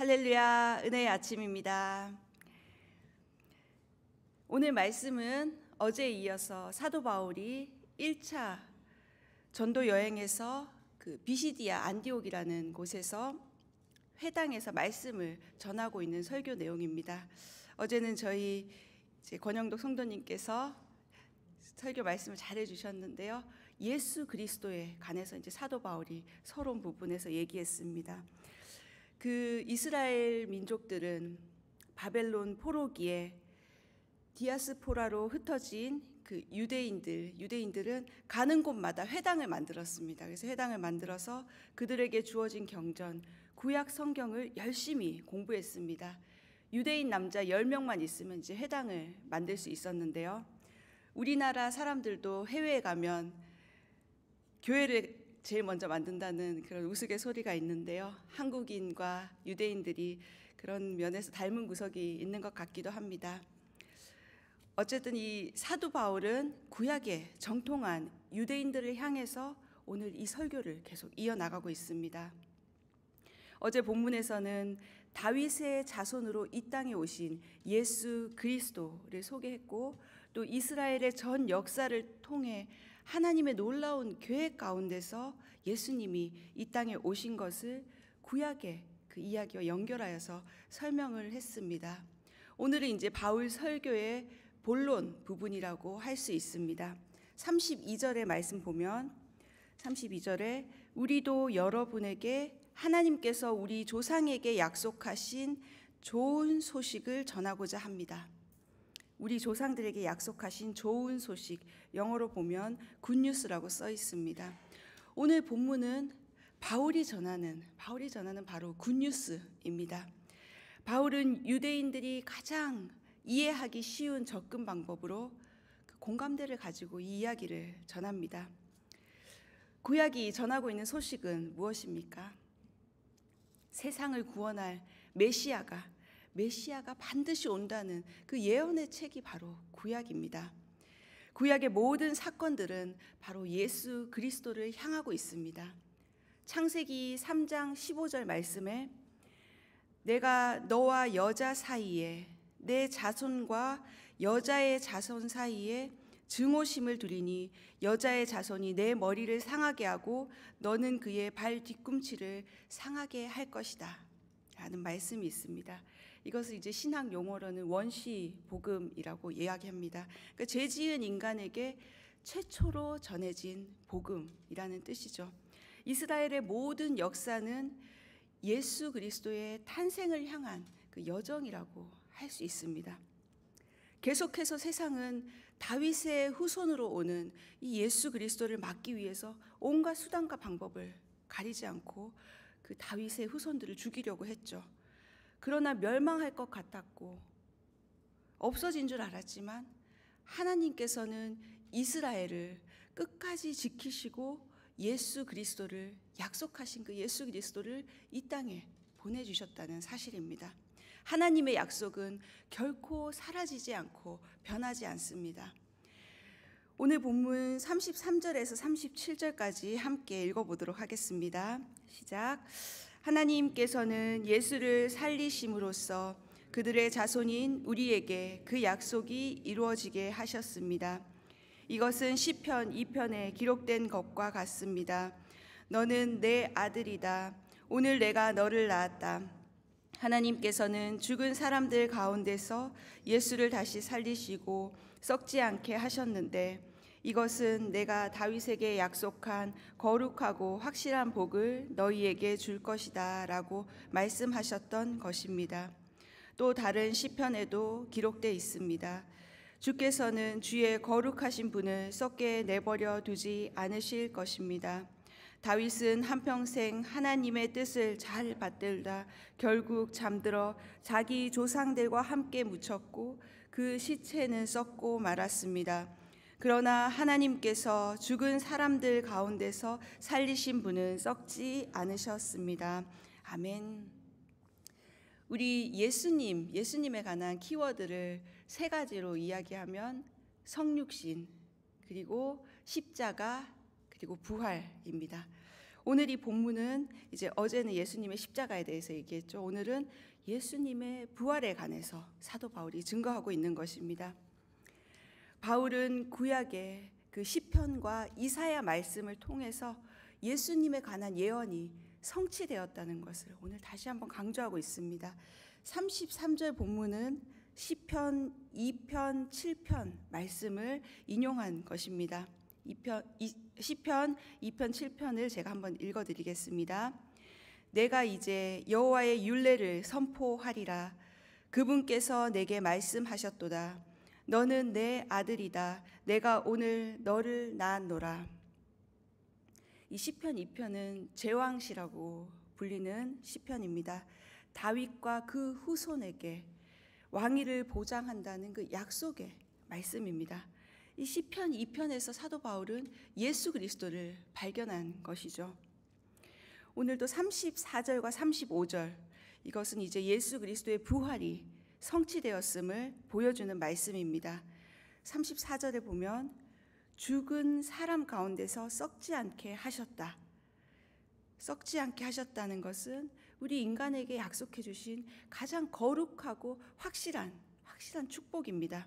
할렐루야, 은혜의 아침입니다. 오늘 말씀은 어제에 이어서 사도 바울이 1차 전도 여행에서 비시디아 안디옥이라는 곳에서 회당에서 말씀을 전하고 있는 설교 내용입니다. 어제는 저희 권영덕 성도님께서 설교 말씀을 잘해 주셨는데요. 예수 그리스도에 관해서 사도 바울이 서론 부분에서 얘기했습니다. 이스라엘 민족들은 바벨론 포로기에 디아스포라로 흩어진 유대인들은 가는 곳마다 회당을 만들었습니다. 그래서 회당을 만들어서 그들에게 주어진 경전, 구약 성경을 열심히 공부했습니다. 유대인 남자 10명만 있으면 이제 회당을 만들 수 있었는데요. 우리나라 사람들도 해외에 가면 교회를 제일 먼저 만든다는 그런 우스갯소리가 있는데요. 한국인과 유대인들이 그런 면에서 닮은 구석이 있는 것 같기도 합니다. 어쨌든 이 사도 바울은 구약의 정통한 유대인들을 향해서 오늘 이 설교를 계속 이어나가고 있습니다. 어제 본문에서는 다윗의 자손으로 이 땅에 오신 예수 그리스도를 소개했고, 또 이스라엘의 전 역사를 통해 하나님의 놀라운 계획 가운데서 예수님이 이 땅에 오신 것을 구약의 그 이야기와 연결하여서 설명을 했습니다. 오늘은 이제 바울 설교의 본론 부분이라고 할 수 있습니다. 32절의 말씀 보면 32절에 우리도 여러분에게 하나님께서 우리 조상에게 약속하신 좋은 소식을 전하고자 합니다. 우리 조상들에게 약속하신 좋은 소식, 영어로 보면 굿뉴스라고 써 있습니다. 오늘 본문은 바울이 전하는 바로 굿뉴스입니다. 바울은 유대인들이 가장 이해하기 쉬운 접근 방법으로 공감대를 가지고 이 이야기를 전합니다. 구약이 전하고 있는 소식은 무엇입니까? 세상을 구원할 메시아가 반드시 온다는 그 예언의 책이 바로 구약입니다. 구약의 모든 사건들은 바로 예수 그리스도를 향하고 있습니다. 창세기 3장 15절 말씀에 내가 너와 여자 사이에 내 자손과 여자의 자손 사이에 증오심을 두리니 여자의 자손이 내 머리를 상하게 하고 너는 그의 발 뒤꿈치를 상하게 할 것이다 라는 말씀이 있습니다. 이것을 이제 신학 용어로는 원시 복음이라고 이야기합니다. 그러니까 죄 지은 인간에게 최초로 전해진 복음이라는 뜻이죠. 이스라엘의 모든 역사는 예수 그리스도의 탄생을 향한 그 여정이라고 할 수 있습니다. 계속해서 세상은 다윗의 후손으로 오는 이 예수 그리스도를 막기 위해서 온갖 수단과 방법을 가리지 않고 그 다윗의 후손들을 죽이려고 했죠. 그러나 멸망할 것 같았고 없어진 줄 알았지만 하나님께서는 이스라엘을 끝까지 지키시고 예수 그리스도를 약속하신 그 예수 그리스도를 이 땅에 보내주셨다는 사실입니다. 하나님의 약속은 결코 사라지지 않고 변하지 않습니다. 오늘 본문 33절에서 37절까지 함께 읽어보도록 하겠습니다. 시작. 하나님께서는 예수를 살리심으로써 그들의 자손인 우리에게 그 약속이 이루어지게 하셨습니다. 이것은 시편 2편에 기록된 것과 같습니다. 너는 내 아들이다. 오늘 내가 너를 낳았다. 하나님께서는 죽은 사람들 가운데서 예수를 다시 살리시고 썩지 않게 하셨는데 이것은 내가 다윗에게 약속한 거룩하고 확실한 복을 너희에게 줄 것이다 라고 말씀하셨던 것입니다. 또 다른 시편에도 기록되어 있습니다. 주께서는 주의 거룩하신 분을 썩게 내버려 두지 않으실 것입니다. 다윗은 한평생 하나님의 뜻을 잘 받들다 결국 잠들어 자기 조상들과 함께 묻혔고 그 시체는 썩고 말았습니다. 그러나 하나님께서 죽은 사람들 가운데서 살리신 분은 썩지 않으셨습니다. 아멘. 우리 예수님에 관한 키워드를 3가지로 이야기하면 성육신, 그리고 십자가, 그리고 부활입니다. 오늘 이 본문은 이제 어제는 예수님의 십자가에 대해서 얘기했죠. 오늘은 예수님의 부활에 관해서 사도 바울이 증거하고 있는 것입니다. 바울은 구약의 그 시편과 이사야 말씀을 통해서 예수님에 관한 예언이 성취되었다는 것을 오늘 다시 한번 강조하고 있습니다. 33절 본문은 시편 2편 7편 말씀을 인용한 것입니다. 시편 2편 7편을 제가 한번 읽어드리겠습니다. 내가 이제 여호와의 율례를 선포하리라. 그분께서 내게 말씀하셨도다. 너는 내 아들이다. 내가 오늘 너를 낳았노라. 이 시편 2편은 제왕시라고 불리는 시편입니다. 다윗과 그 후손에게 왕위를 보장한다는 그 약속의 말씀입니다. 이 시편 2편에서 사도 바울은 예수 그리스도를 발견한 것이죠. 오늘도 34절과 35절, 이것은 이제 예수 그리스도의 부활이 성취되었음을 보여주는 말씀입니다. 34절에 보면 죽은 사람 가운데서 썩지 않게 하셨다. 썩지 않게 하셨다는 것은 우리 인간에게 약속해 주신 가장 거룩하고 확실한 축복입니다.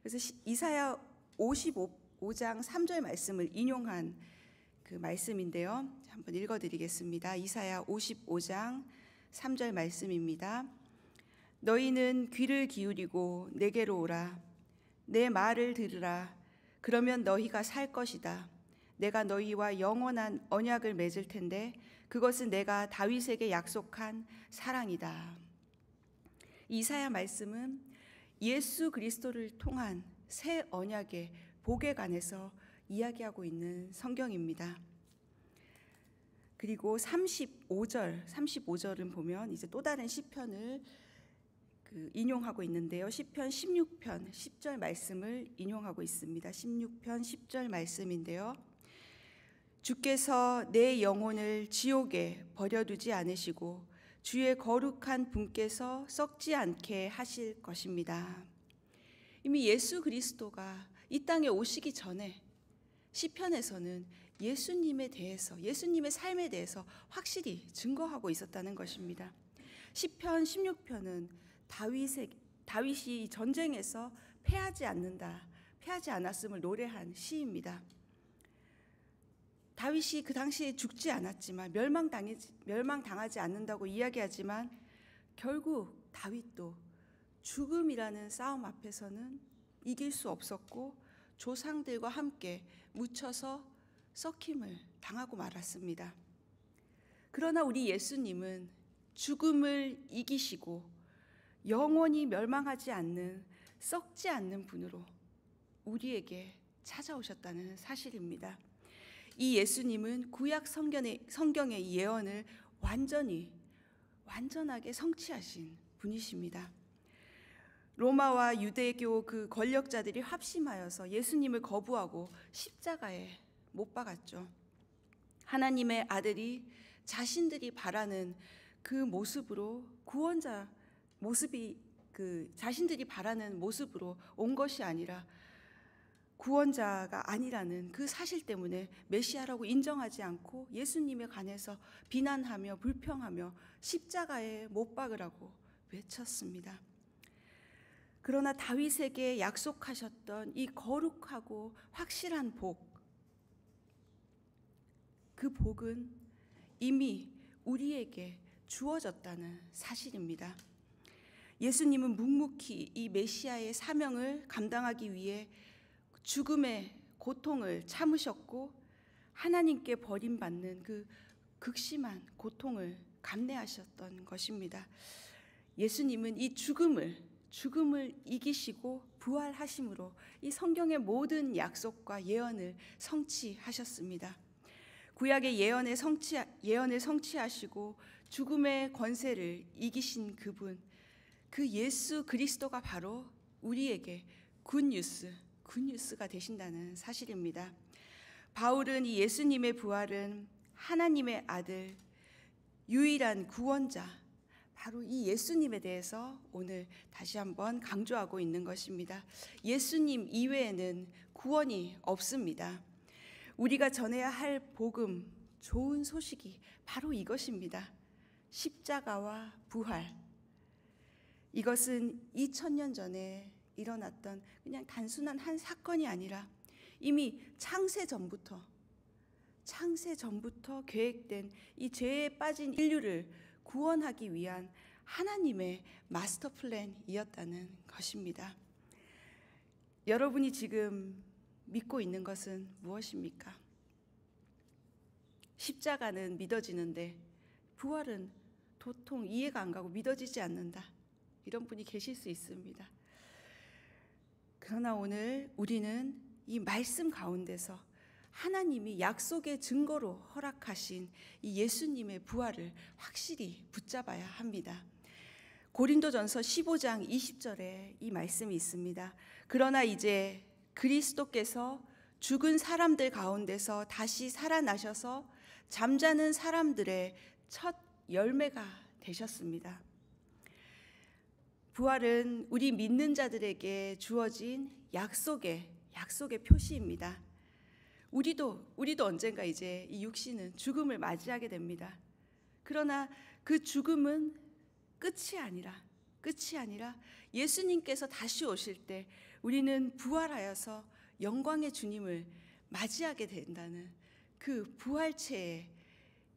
그래서 이사야 55장 3절 말씀을 인용한 그 말씀인데요. 한번 읽어드리겠습니다. 이사야 55장 3절 말씀입니다. 너희는 귀를 기울이고 내게로 오라. 내 말을 들으라. 그러면 너희가 살 것이다. 내가 너희와 영원한 언약을 맺을 텐데 그것은 내가 다윗에게 약속한 사랑이다. 이사야 말씀은 예수 그리스도를 통한 새 언약의 복에 관해서 이야기하고 있는 성경입니다. 그리고 35절은 보면 이제 또 다른 시편을 인용하고 있는데요. 시편 16편 10절 말씀을 인용하고 있습니다. 16편 10절 말씀인데요. 주께서 내 영혼을 지옥에 버려두지 않으시고 주의 거룩한 분께서 썩지 않게 하실 것입니다. 이미 예수 그리스도가 이 땅에 오시기 전에 시편에서는 예수님에 대해서, 예수님의 삶에 대해서 확실히 증거하고 있었다는 것입니다. 시편 16편은 다윗이 전쟁에서 패하지 않았음을 노래한 시입니다. 다윗이 그 당시에 죽지 않았지만 멸망당하지 않는다고 이야기하지만 결국 다윗도 죽음이라는 싸움 앞에서는 이길 수 없었고 조상들과 함께 묻혀서 썩힘을 당하고 말았습니다. 그러나 우리 예수님은 죽음을 이기시고 영원히 멸망하지 않는 썩지 않는 분으로 우리에게 찾아오셨다는 사실입니다. 이 예수님은 구약 성경의 예언을 완전하게 성취하신 분이십니다. 로마와 유대교 그 권력자들이 합심하여서 예수님을 거부하고 십자가에 못 박았죠. 하나님의 아들이 자신들이 바라는 그 모습으로 자신들이 바라는 모습으로 온 것이 아니라 구원자가 아니라는 그 사실 때문에 메시아라고 인정하지 않고 예수님에 관해서 비난하며 불평하며 십자가에 못 박으라고 외쳤습니다. 그러나 다윗에게 약속하셨던 이 거룩하고 확실한 복, 그 복은 이미 우리에게 주어졌다는 사실입니다. 예수님은 묵묵히 이 메시아의 사명을 감당하기 위해 죽음의 고통을 참으셨고 하나님께 버림받는 그 극심한 고통을 감내하셨던 것입니다. 예수님은 이 죽음을 이기시고 부활하심으로 이 성경의 모든 약속과 예언을 성취하셨습니다. 구약의 예언을 성취하시고 죽음의 권세를 이기신 그분, 그 예수 그리스도가 바로 우리에게 굿뉴스가 되신다는 사실입니다. 바울은 이 예수님의 부활은 하나님의 아들, 유일한 구원자, 바로 이 예수님에 대해서 오늘 다시 한번 강조하고 있는 것입니다. 예수님 이외에는 구원이 없습니다. 우리가 전해야 할 복음, 좋은 소식이 바로 이것입니다. 십자가와 부활. 이것은 2000년 전에 일어났던 그냥 단순한 한 사건이 아니라 이미 창세 전부터 계획된 이 죄에 빠진 인류를 구원하기 위한 하나님의 마스터 플랜이었다는 것입니다. 여러분이 지금 믿고 있는 것은 무엇입니까? 십자가는 믿어지는데 부활은 도통 이해가 안 가고 믿어지지 않는다. 이런 분이 계실 수 있습니다. 그러나 오늘 우리는 이 말씀 가운데서 하나님이 약속의 증거로 허락하신 이 예수님의 부활을 확실히 붙잡아야 합니다. 고린도전서 15장 20절에 이 말씀이 있습니다. 그러나 이제 그리스도께서 죽은 사람들 가운데서 다시 살아나셔서 잠자는 사람들의 첫 열매가 되셨습니다. 부활은 우리 믿는 자들에게 주어진 약속의 표시입니다. 우리도 언젠가 이제 이 육신은 죽음을 맞이하게 됩니다. 그러나 그 죽음은 끝이 아니라 예수님께서 다시 오실 때 우리는 부활하여서 영광의 주님을 맞이하게 된다는 그 부활체의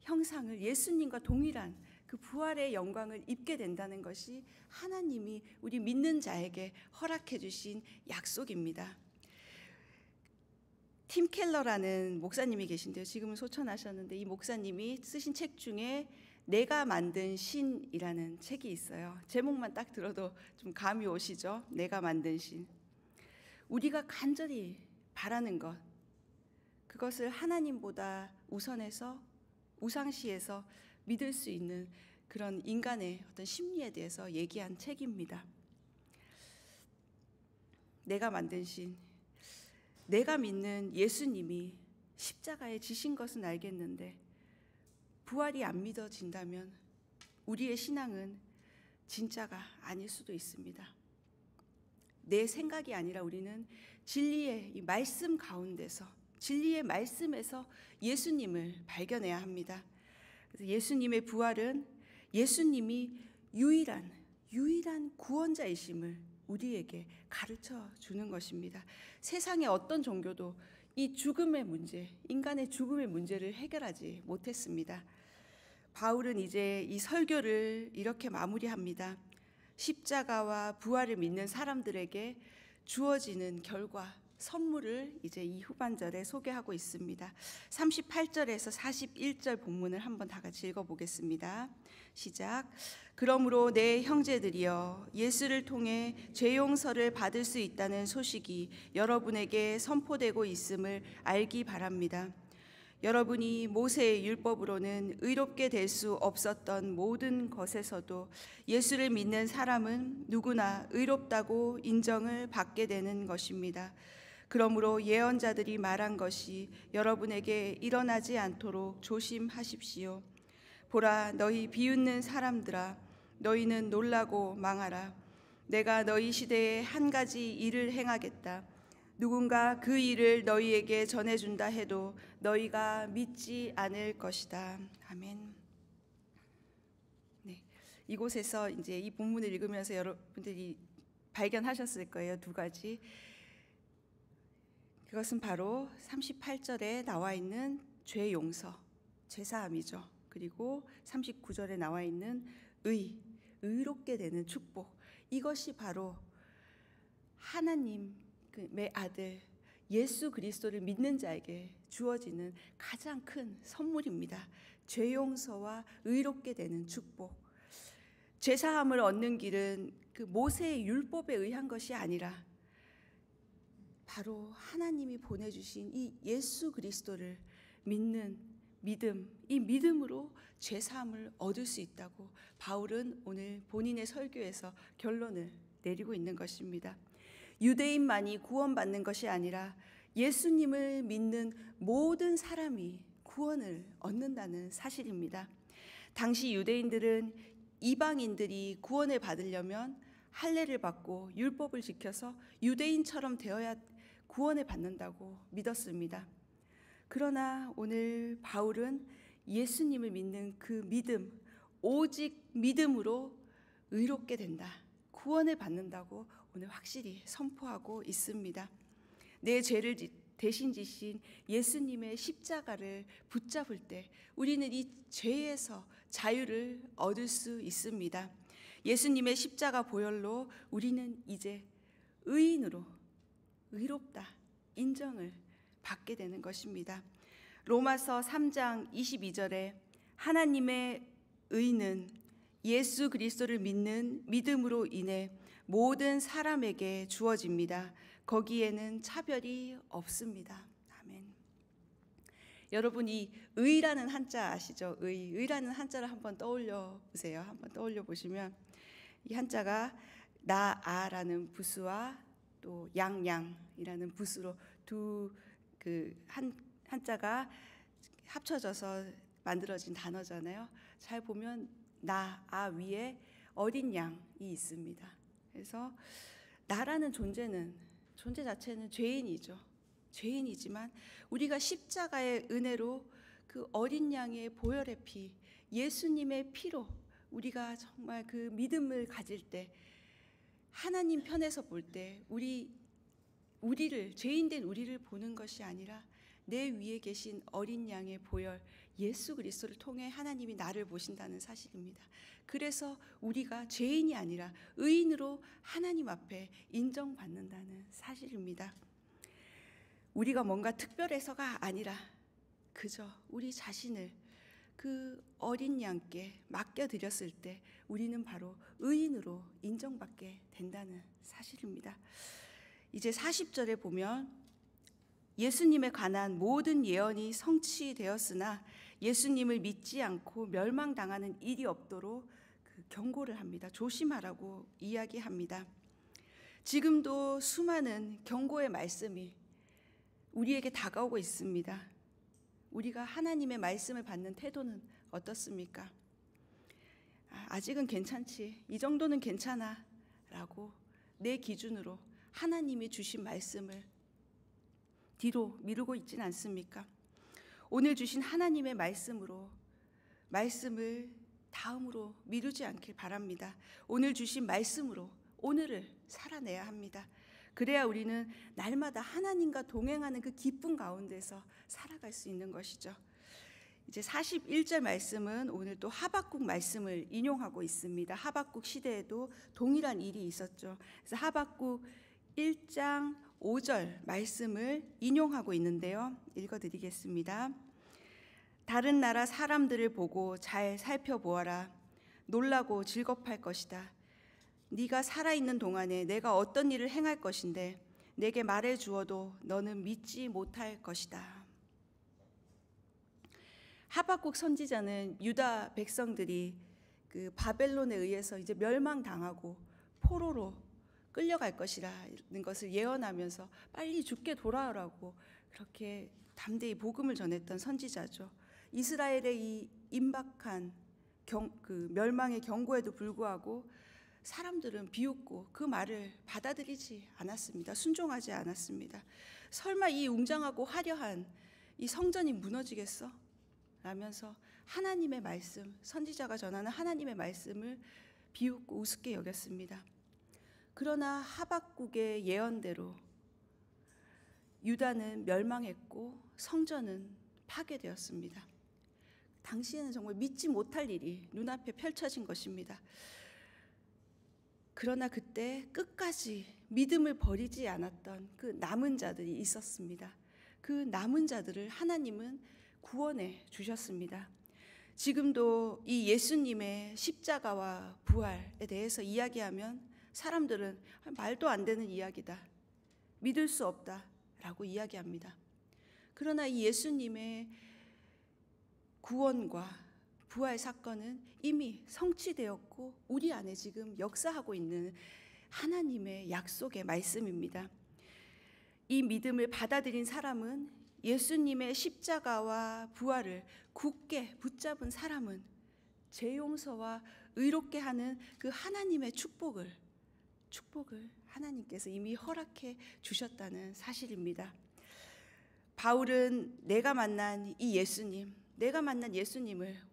형상을 예수님과 동일한 그 부활의 영광을 입게 된다는 것이 하나님이 우리 믿는 자에게 허락해 주신 약속입니다. 팀 켈러라는 목사님이 계신데요. 지금은 소천하셨는데 이 목사님이 쓰신 책 중에 내가 만든 신이라는 책이 있어요. 제목만 딱 들어도 좀 감이 오시죠? 내가 만든 신. 우리가 간절히 바라는 것, 그것을 하나님보다 우선해서 우상시해서 믿을 수 있는 그런 인간의 어떤 심리에 대해서 얘기한 책입니다. 내가 만든 신. 내가 믿는 예수님이 십자가에 지신 것은 알겠는데 부활이 안 믿어진다면 우리의 신앙은 진짜가 아닐 수도 있습니다. 내 생각이 아니라 우리는 진리의 이 말씀 가운데서, 진리의 말씀에서 예수님을 발견해야 합니다. 그래서 예수님의 부활은 예수님이 유일한 구원자이심을 우리에게 가르쳐 주는 것입니다. 세상의 어떤 종교도 이 죽음의 문제, 인간의 죽음의 문제를 해결하지 못했습니다. 바울은 이제 이 설교를 이렇게 마무리합니다. 십자가와 부활을 믿는 사람들에게 주어지는 결과, 선물을 이제 이 후반절에 소개하고 있습니다. 38절에서 41절 본문을 한번 다 같이 읽어보겠습니다. 시작. 그러므로 내 형제들이여, 예수를 통해 죄 용서를 받을 수 있다는 소식이 여러분에게 선포되고 있음을 알기 바랍니다. 여러분이 모세의 율법으로는 의롭게 될 수 없었던 모든 것에서도 예수를 믿는 사람은 누구나 의롭다고 인정을 받게 되는 것입니다. 그러므로 예언자들이 말한 것이 여러분에게 일어나지 않도록 조심하십시오. 보라, 너희 비웃는 사람들아, 너희는 놀라고 망하라. 내가 너희 시대에 한 가지 일을 행하겠다. 누군가 그 일을 너희에게 전해준다 해도 너희가 믿지 않을 것이다. 아멘. 네, 이곳에서 이제 이 본문을 읽으면서 여러분들이 발견하셨을 거예요. 두 가지. 그것은 바로 38절에 나와 있는 죄 용서, 죄 사함이죠. 그리고 39절에 나와 있는 의롭게 되는 축복. 이것이 바로 하나님의 아들 예수 그리스도를 믿는 자에게 주어지는 가장 큰 선물입니다. 죄 용서와 의롭게 되는 축복. 죄 사함을 얻는 길은 그 모세의 율법에 의한 것이 아니라 바로 하나님이 보내주신 이 예수 그리스도를 믿는 믿음, 이 믿음으로 죄 사함을 얻을 수 있다고 바울은 오늘 본인의 설교에서 결론을 내리고 있는 것입니다. 유대인만이 구원받는 것이 아니라 예수님을 믿는 모든 사람이 구원을 얻는다는 사실입니다. 당시 유대인들은 이방인들이 구원을 받으려면 할례를 받고 율법을 지켜서 유대인처럼 되어야 구원을 받는다고 믿었습니다. 그러나 오늘 바울은 예수님을 믿는 그 믿음, 오직 믿음으로 의롭게 된다, 구원을 받는다고 오늘 확실히 선포하고 있습니다. 내 죄를 대신 지신 예수님의 십자가를 붙잡을 때 우리는 이 죄에서 자유를 얻을 수 있습니다. 예수님의 십자가 보혈로 우리는 이제 의인으로 의롭다 인정을 받게 되는 것입니다. 로마서 3장 22절에 하나님의 의는 예수 그리스도를 믿는 믿음으로 인해 모든 사람에게 주어집니다. 거기에는 차별이 없습니다. 아멘. 여러분, 이 의라는 한자 아시죠? 의라는 한자를 한번 떠올려 보세요. 한번 떠올려 보시면 이 한자가 나아라는 부수와 또 양양이라는 부수로 두 한자가 합쳐져서 만들어진 단어잖아요. 잘 보면 나아 위에 어린 양이 있습니다. 그래서 나라는 존재 자체는 죄인이죠. 죄인이지만 우리가 십자가의 은혜로 그 어린 양의 보혈의 피, 예수님의 피로 우리가 정말 그 믿음을 가질 때, 하나님 편에서 볼 때 우리를 죄인된 우리를 보는 것이 아니라 내 위에 계신 어린 양의 보혈 예수 그리스도를 통해 하나님이 나를 보신다는 사실입니다. 그래서 우리가 죄인이 아니라 의인으로 하나님 앞에 인정받는다는 사실입니다. 우리가 뭔가 특별해서가 아니라 그저 우리 자신을 그 어린 양께 맡겨드렸을 때 우리는 바로 의인으로 인정받게 된다는 사실입니다. 이제 40절에 보면 예수님에 관한 모든 예언이 성취되었으나 예수님을 믿지 않고 멸망당하는 일이 없도록 그 경고를 합니다. 조심하라고 이야기합니다. 지금도 수많은 경고의 말씀이 우리에게 다가오고 있습니다. 우리가 하나님의 말씀을 받는 태도는 어떻습니까? 아직은 괜찮지, 이 정도는 괜찮아 라고 내 기준으로 하나님이 주신 말씀을 뒤로 미루고 있지는 않습니까? 오늘 주신 하나님의 말씀을 다음으로 미루지 않길 바랍니다. 오늘 주신 말씀으로 오늘을 살아내야 합니다. 그래야 우리는 날마다 하나님과 동행하는 그 기쁨 가운데서 살아갈 수 있는 것이죠. 이제 41절 말씀은 오늘 또 하박국 말씀을 인용하고 있습니다. 하박국 시대에도 동일한 일이 있었죠. 그래서 하박국 1장 5절 말씀을 인용하고 있는데요. 읽어드리겠습니다. 다른 나라 사람들을 보고 잘 살펴보아라. 놀라고 즐겁할 것이다. 네가 살아있는 동안에 내가 어떤 일을 행할 것인데 내게 말해 주어도 너는 믿지 못할 것이다. 하박국 선지자는 유다 백성들이 그 바벨론에 의해서 이제 멸망당하고 포로로 끌려갈 것이라는 것을 예언하면서 빨리 죽게 돌아오라고 그렇게 담대히 복음을 전했던 선지자죠. 이스라엘의 이 임박한 그 멸망의 경고에도 불구하고 사람들은 비웃고 그 말을 받아들이지 않았습니다. 순종하지 않았습니다. 설마 이 웅장하고 화려한 이 성전이 무너지겠어? 라면서 하나님의 말씀, 선지자가 전하는 하나님의 말씀을 비웃고 우습게 여겼습니다. 그러나 하박국의 예언대로 유다는 멸망했고 성전은 파괴되었습니다. 당시에는 정말 믿지 못할 일이 눈앞에 펼쳐진 것입니다. 그러나 그때 끝까지 믿음을 버리지 않았던 그 남은 자들이 있었습니다. 그 남은 자들을 하나님은 구원해 주셨습니다. 지금도 이 예수님의 십자가와 부활에 대해서 이야기하면 사람들은 말도 안 되는 이야기다, 믿을 수 없다 라고 이야기합니다. 그러나 이 예수님의 구원과 부활 사건은 이미 성취되었고 우리 안에 지금 역사하고 있는 하나님의 약속의 말씀입니다. 이 믿음을 받아들인 사람은, 예수님의 십자가와 부활을 굳게 붙잡은 사람은 죄 용서와 의롭게 하는 그 하나님의 축복을 하나님께서 이미 허락해 주셨다는 사실입니다. 바울은 내가 만난 예수님을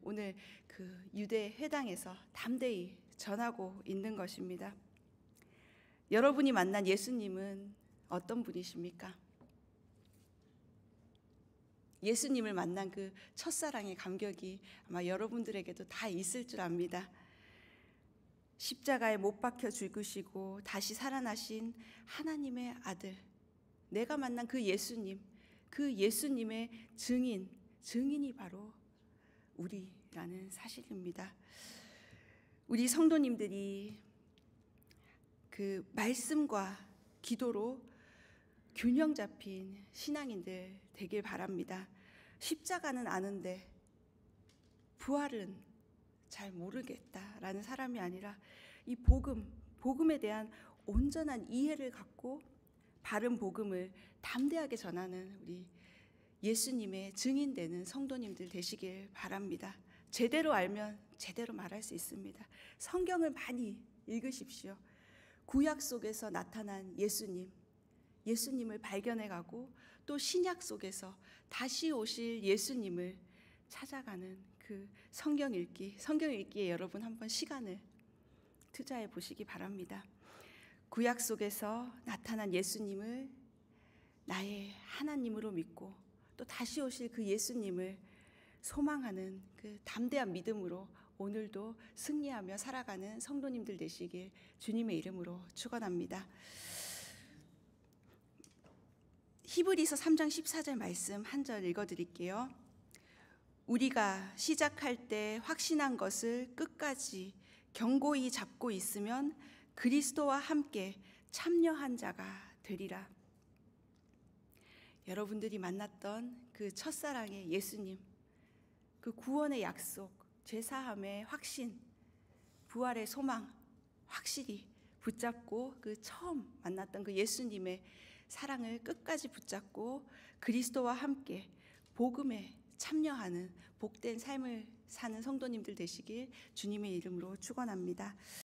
오늘 그 유대 회당에서 담대히 전하고 있는 것입니다. 여러분이 만난 예수님은 어떤 분이십니까? 예수님을 만난 그 첫사랑의 감격이 아마 여러분들에게도 다 있을 줄 압니다. 십자가에 못 박혀 죽으시고 다시 살아나신 하나님의 아들, 내가 만난 그 예수님의 증인이 바로 우리라는 사실입니다. 우리 성도님들이 그 말씀과 기도로 균형 잡힌 신앙인들 되길 바랍니다. 십자가는 아는데 부활은 잘 모르겠다라는 사람이 아니라 이 복음에 대한 온전한 이해를 갖고 바른 복음을 담대하게 전하는 우리 예수님의 증인되는 성도님들 되시길 바랍니다. 제대로 알면 제대로 말할 수 있습니다. 성경을 많이 읽으십시오. 구약 속에서 나타난 예수님을 발견해가고 또 신약 속에서 다시 오실 예수님을 찾아가는 그 성경 읽기에 여러분 한번 시간을 투자해 보시기 바랍니다. 구약 속에서 나타난 예수님을 나의 하나님으로 믿고 또 다시 오실 그 예수님을 소망하는 그 담대한 믿음으로 오늘도 승리하며 살아가는 성도님들 되시길 주님의 이름으로 축원합니다. 히브리서 3장 14절 말씀 한 절 읽어드릴게요. 우리가 시작할 때 확신한 것을 끝까지 견고히 잡고 있으면 그리스도와 함께 참여한 자가 되리라. 여러분들이 만났던 그 첫사랑의 예수님, 그 구원의 약속, 죄사함의 확신, 부활의 소망 확실히 붙잡고 그 처음 만났던 그 예수님의 사랑을 끝까지 붙잡고 그리스도와 함께 복음에 참여하는 복된 삶을 사는 성도님들 되시길 주님의 이름으로 축원합니다.